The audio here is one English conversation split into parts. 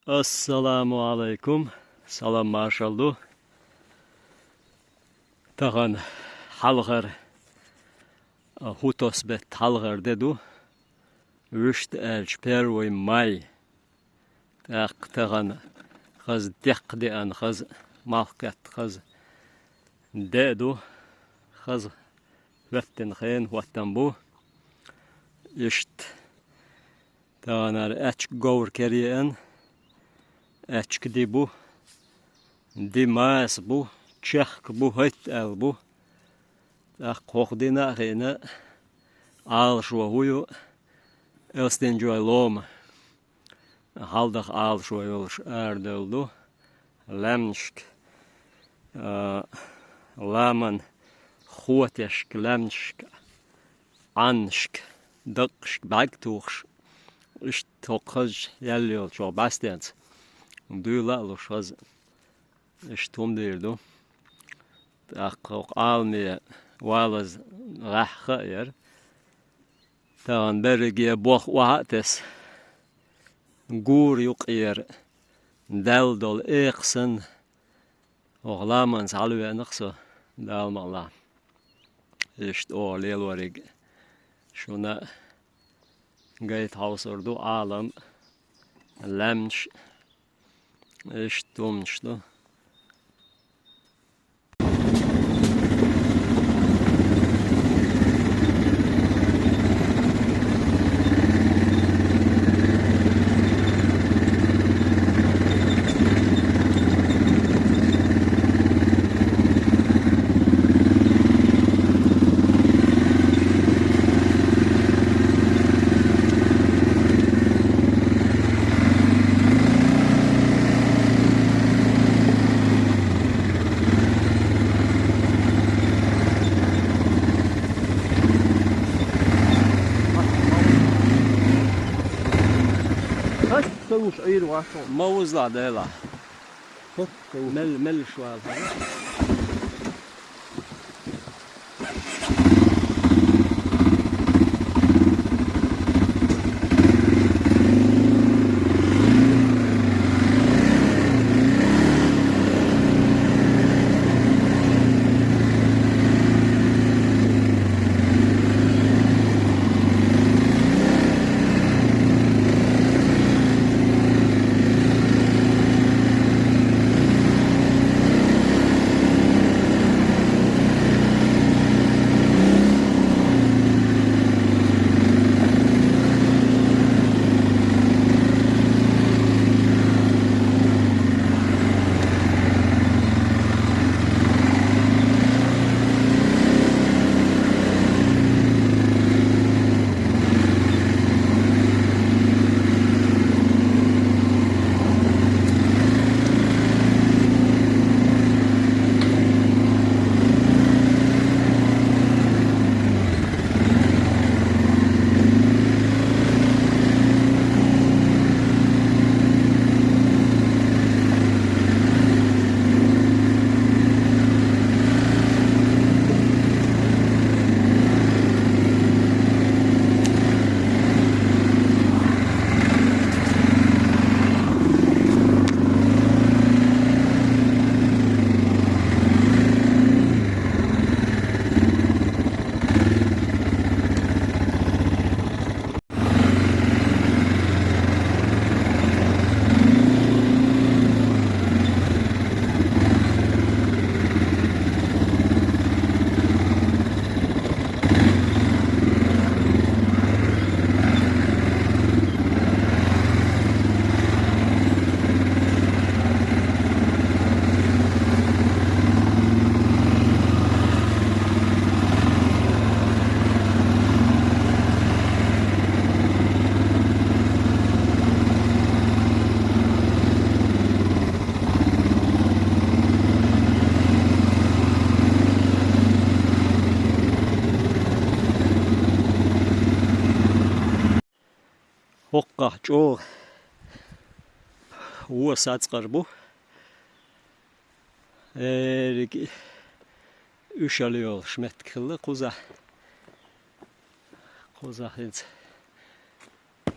Assalamu alaikum. Salam maşallah. Tağan halgar hutos bet halgar dedu. Rüşt elç pervoy may. Tağan khaz deqdi an khaz malkat khaz dedu. Khaz vetten khayn wattan bu. İşt tağan elç gowr keriyen. Açık bu, dimas bu, çek bu, hit el bu. Kokdina hine al şu huyu, elstenjoy lom. Haldak al şu yolş erdoldu. Lemşk, laman, huateşk, lemşk, anşk, dıkşk, bagtuğş. İşte tokaj yelliyor şu bastens. Duyla alışaz iştum dirdu. Akok almaya walaz rahha yer. Tağan bergiye boh wahates. Gur yok yer. Deldol eksen. Oğlaman salve nıksa. Dalmala. İşte o lelvarig. Şuna gayet havsurdu alam. Lemş. İşte olmuştu. Soos eir was. Mawzla dela. Hop, soos. Mel şwal. Hokka çoğ. Uwa saçqar bu. Erki üşalıyor şmet kıllı kuza. Kuza hiç.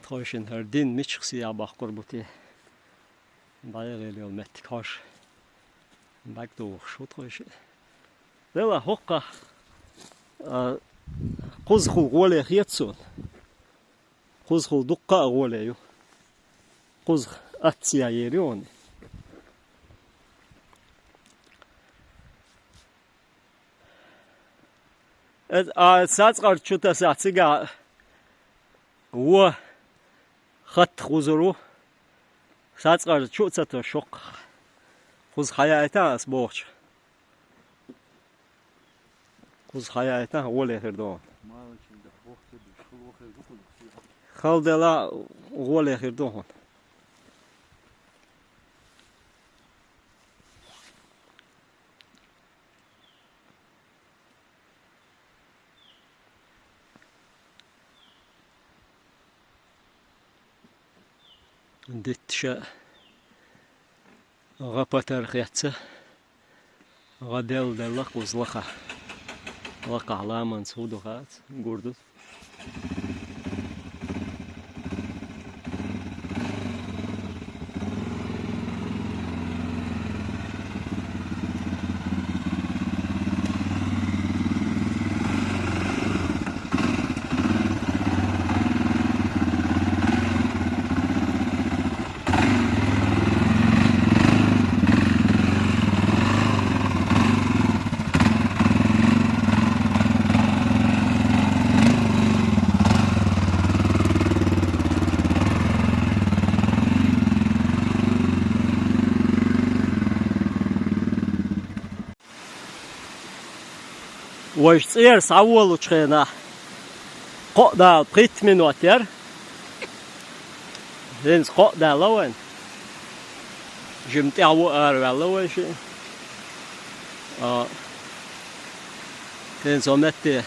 Toşun her din mi çıksı ya bakkur bu diye. Dair el met kash. Bak doğ şut koş. Dela hokka. Quzxul gole xiyatsun. Quzxul dukka gole yo. Quzx atsiya yerion. ساعت شوتا ساعتيجا هو خط خوزرو ساعت شوتا تشوق خوز حياته اسبوعش خوز حياته هو اللي خردون خالد لا هو اللي خردون دتشا غبتر خياتسه غدل دلق وزلقه لقى علامة سودو غات قردو ويصير ساول وشخينا قاعدة 30 minutes هنس قاعدة لوين جمتي عو لوين شيء هنس أمتي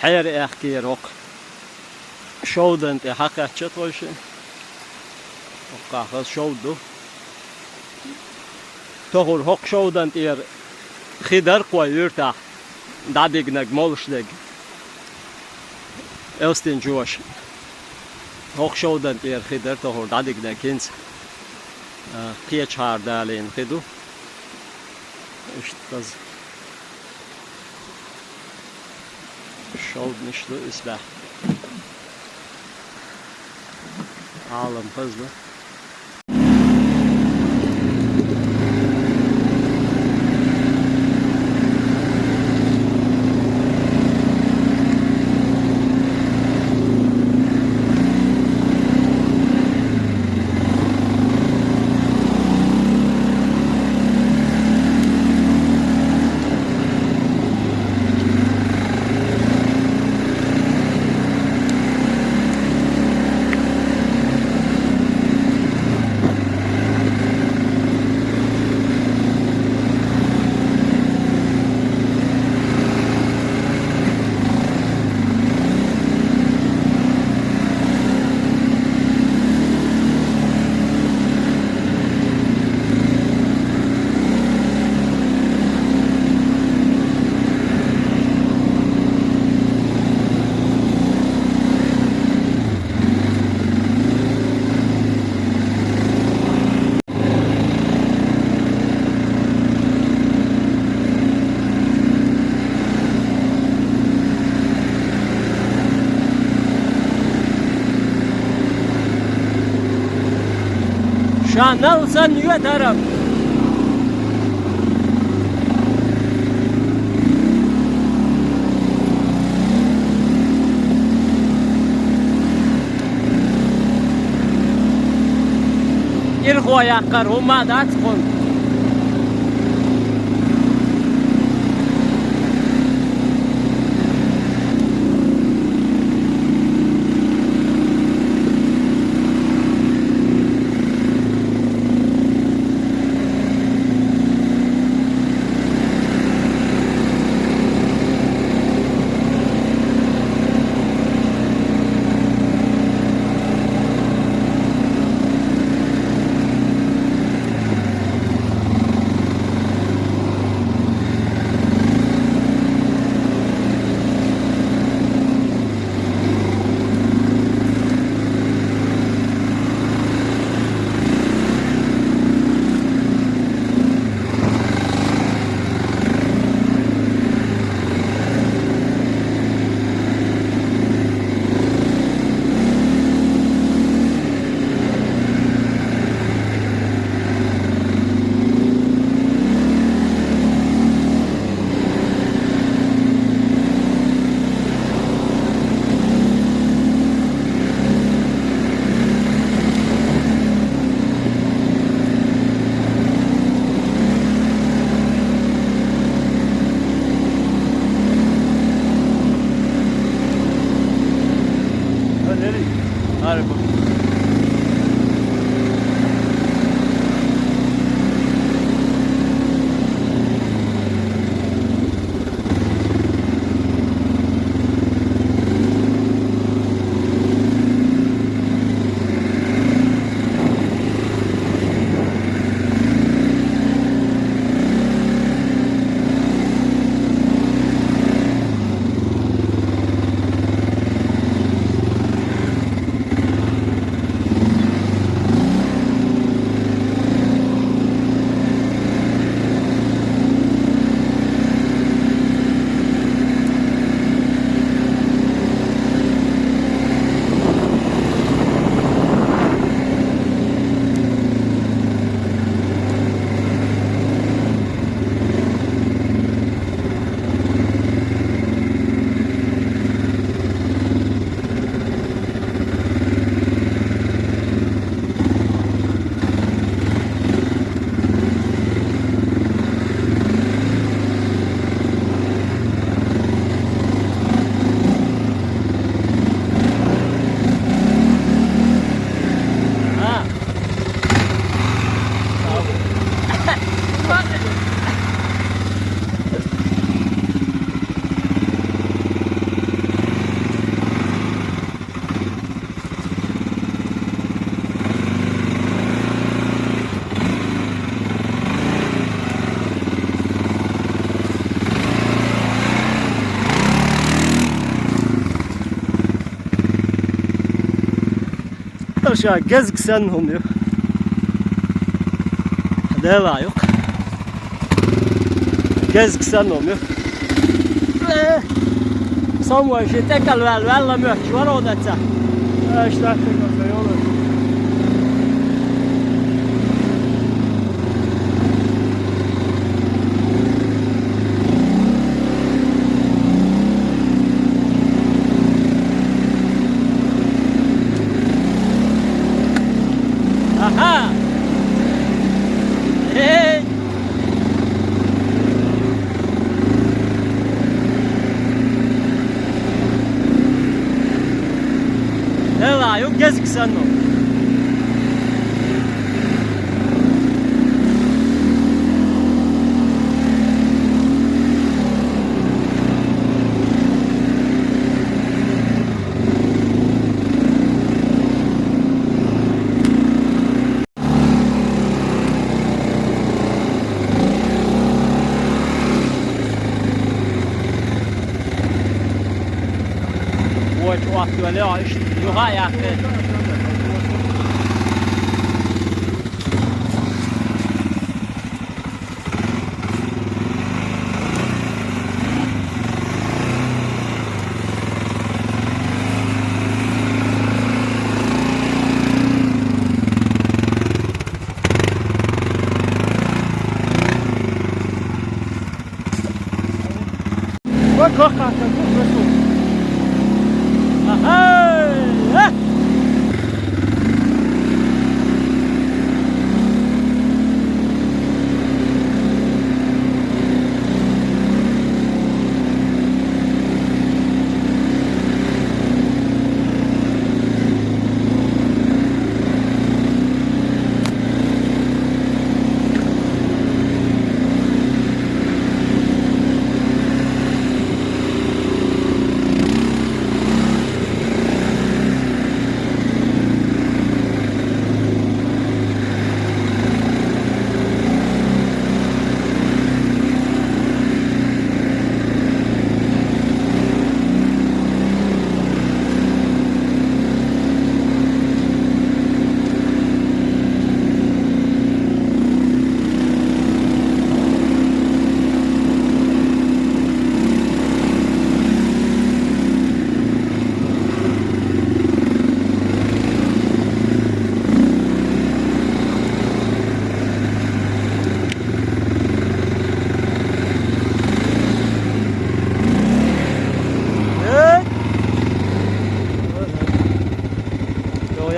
حير أحكي روك شودن تحكي شتوي شيء وقاعد شودو تقول هوك شودن تير خيدر قويرتا داديغنك مولشدك Elstin جوش هوك شودن تير خيدر تقول داديغنك هنس قيش هاردالين خيدو اشتاز شود نشلو اسبح عالم فزلة شان نلسن يدرب يرخوا يقر هما داتخون aşağı gezgsen olmuyor. Deva yok. Gezgsen olmuyor. Somewhere she take a well mycket var o detta. Ich dachte, das wäre ja. Aha! Hey! Deva yok gezgsen o. Aktuell ja, ich Jura ja. Bak hakikaten çok nasıl? Aha!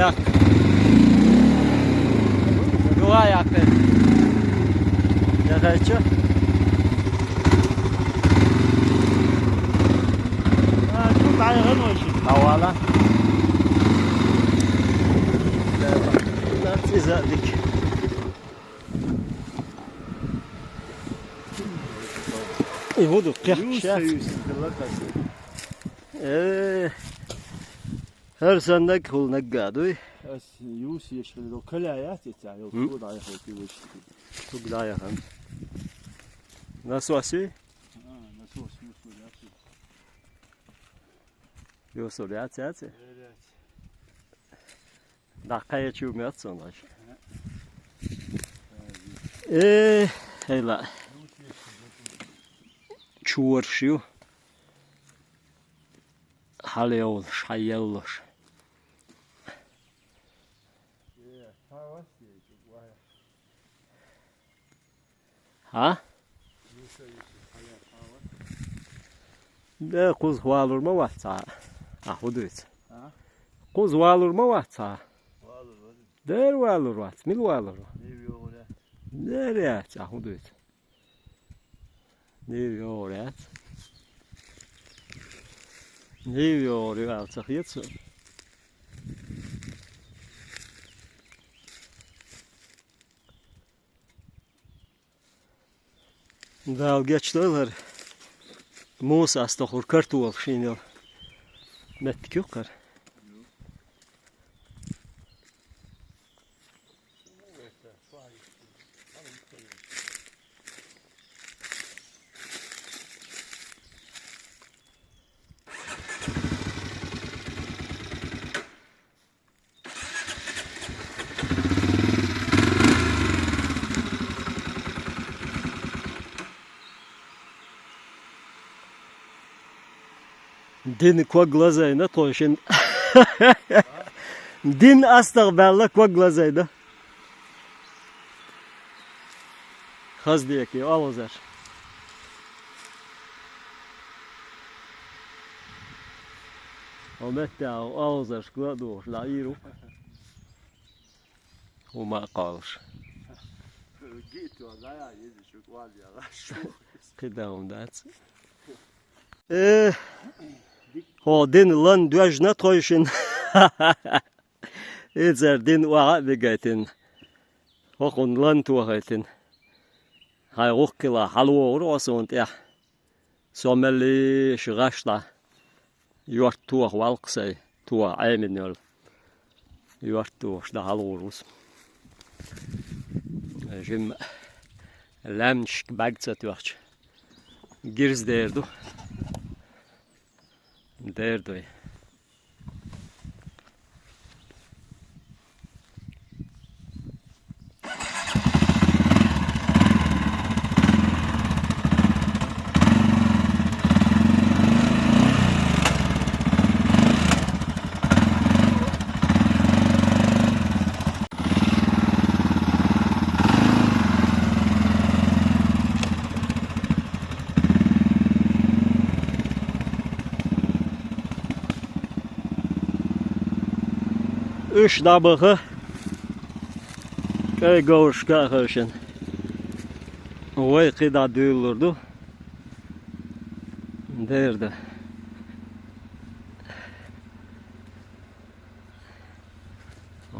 Ayak. Yo ayak. Ya kaçı? شوف معايا غنوة شيء. Havala. That's izledik. İhudu kıyak. Her sende kul neggadoy. بس يوسي يشتغل لو كل آيات يعني وتقول على خوتي وش. Çok daha yakın. Nasıl asi? نسوس مسؤولياتي. Yo soruyor ya. Evet. Dakikaya çığmıyor sonra. Hela. Çuğurşu. Halleol, şayyolur. Ha? Ne kuz valur mu vatsa? Ah bu düz. Ha? Kuz valur mu vatsa? Valur valur. Der valur vat, mil valur. Ne diyor öyle? Nereye? Ah bu düz. Ne diyor oraya? Ne diyor oraya? Alçak yetsin. Dal geçtiler. Musa stohur kartol şimdi. Mettik yok kar. din koglazayna toşun. Din astaqballa koglazayda. Haz diye ki alozar. ومتى أوزر كلادو لا يرو وما قالش جيت والله يا يدي شو قال يا غشو قدام دات هو دين لان دوجنا تويشن إذا دين وعاء بقيتن وقن لان توهيتن هاي وقلا حلوة وراسونت يا سوملي شغاشتا يوار توه والقسي توه عامن يول يوار توه شدا حلورus جم لامش bagzat وقت girs derdu derdu Üç dabığı köy gavuşka hırşın. Oy kıda duyulurdu. Derdi.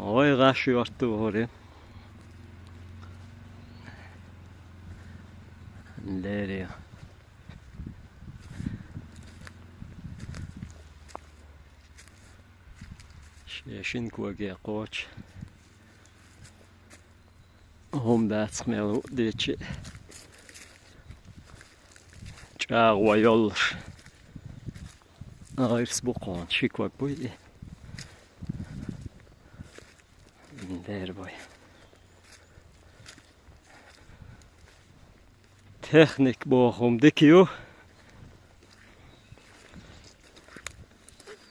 Oy kaşıyordu oraya. Derdi. شين كوجي قوش هم دات ملو ديتش جاء ويولش غير سبقون شي كوك بويدي دير بوي تكنيك بوهم ديكيو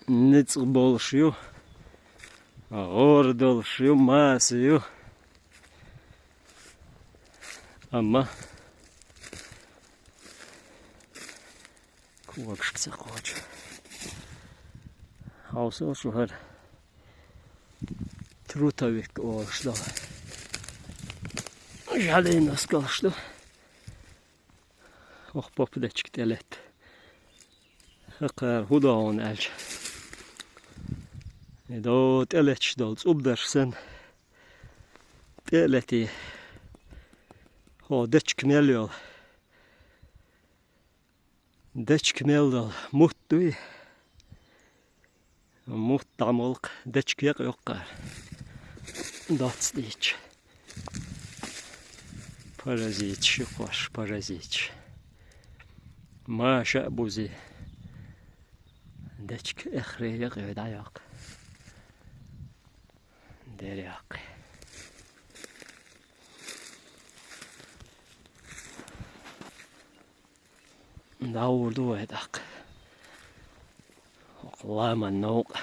نتسق بولشيو Ordolşuyor, masıyor. Ama kuvakşıksa koç. Havsa olsun her. Trutavik oluştu. Jaleyin nasıl kalıştı. Oh popu da çıktı elet. Hakar huda on elç. دو تلتش دو تبدرسن تلتي هو دتش كميليو دتش كميليو موتوي موت تعملق دتش كيق يقار داتس ديتش بارازيتش يقوش بارازيتش ما شأبوزي دتش اخري يقعد عياق Deryak. Da vurdu edak. Vallahi man nok.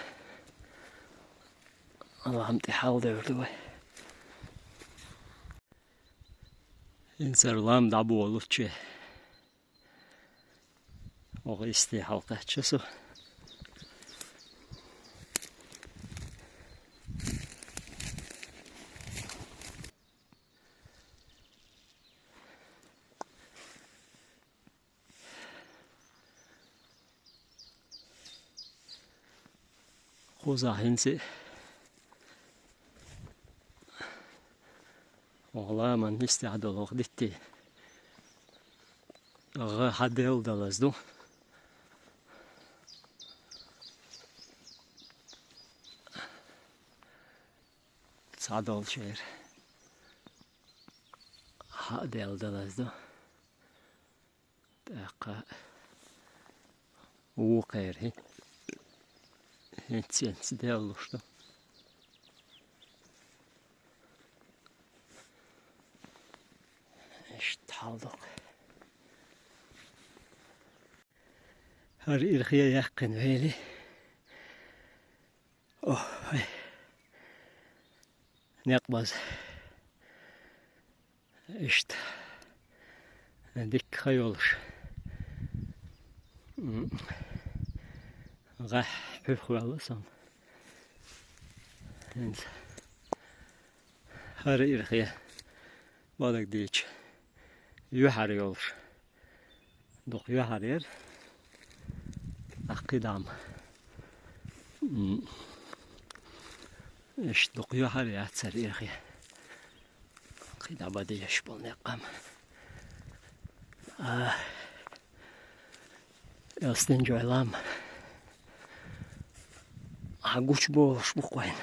Allah'ım tihal dördü. İnserlam da bu olurçu. O isti halka çesu. Zahinsi والله ما نستعد لوقتي غا حدل دلزدو صادول شير حدل دلزدو دقا وقيري Hentsi de oluştu. İşte aldık. Har irchia yakkin veli. Oh, nekbaz. İşte. Dik kayolur. Gah püfhvalasam. Har irchia. Balık diç. Yuhar yolur. Dok yuhar yer. Akidam. İşte dok yuhar yer tsar irchia. Akidaba diyeş bol nekam. Elsten joylam. Aguç boş bu koyun.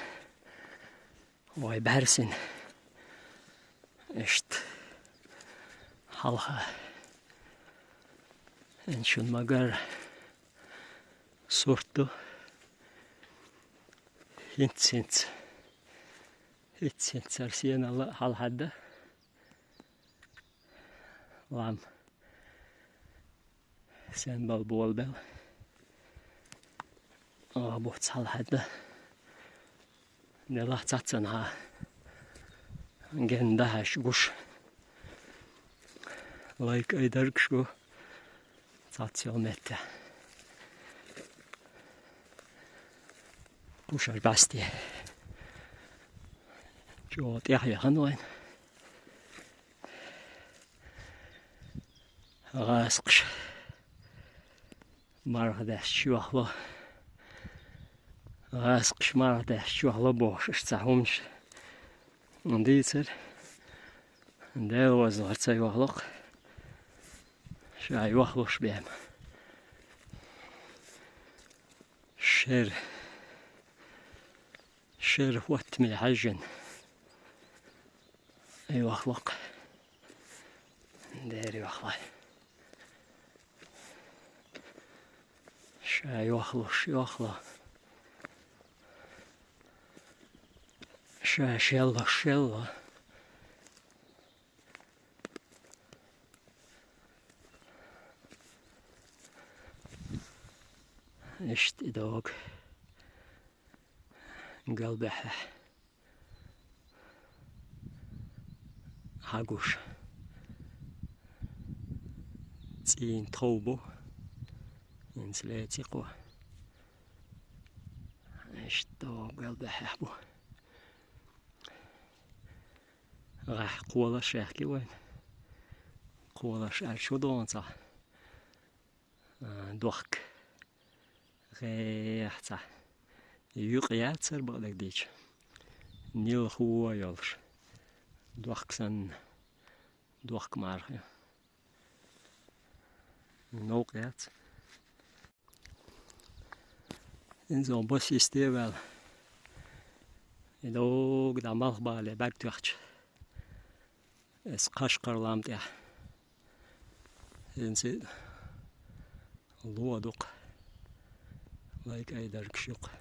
Vay bersin. İşte. Halha. En şun magar. Sortu. Hint. Sarsiyen halhada. Lam. Sen bol bel. Bu halhada. Nelah tatsan ha. Gen daha şuş. Like ayder şu. Tatsiyol mette. Kuşar basti. Jot yahya hanoin. Rasqış. Marhada şuahlo. Rasqış marhada şuahlo boş tsahumş. Nditser. Ndel was hartsay wahloq. Şay wahloş bem. شر وقت من الحجن أيوة أخلاق داري أخلاق شاي أخلاق شلا İşte dog قلبه هاگوش تين توبو انسلاتي قوة اشتو قلبه حبو راح قوة شاكي وين قوة شاك شو دونتا دوخك غيحتا يقياتر بغلق ديش نيل خوا يولش دوخكسن دوخك مارخي نوقيات انزو بس يستيبال يدوق دا مالخبالي باك توخش اس قشقر لامتيح انسي لودوق لايك ايدر كشيق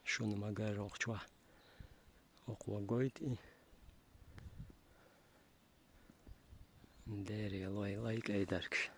شون ماغار اوخشوا اوقوا غويتي نديري لايك ايدركش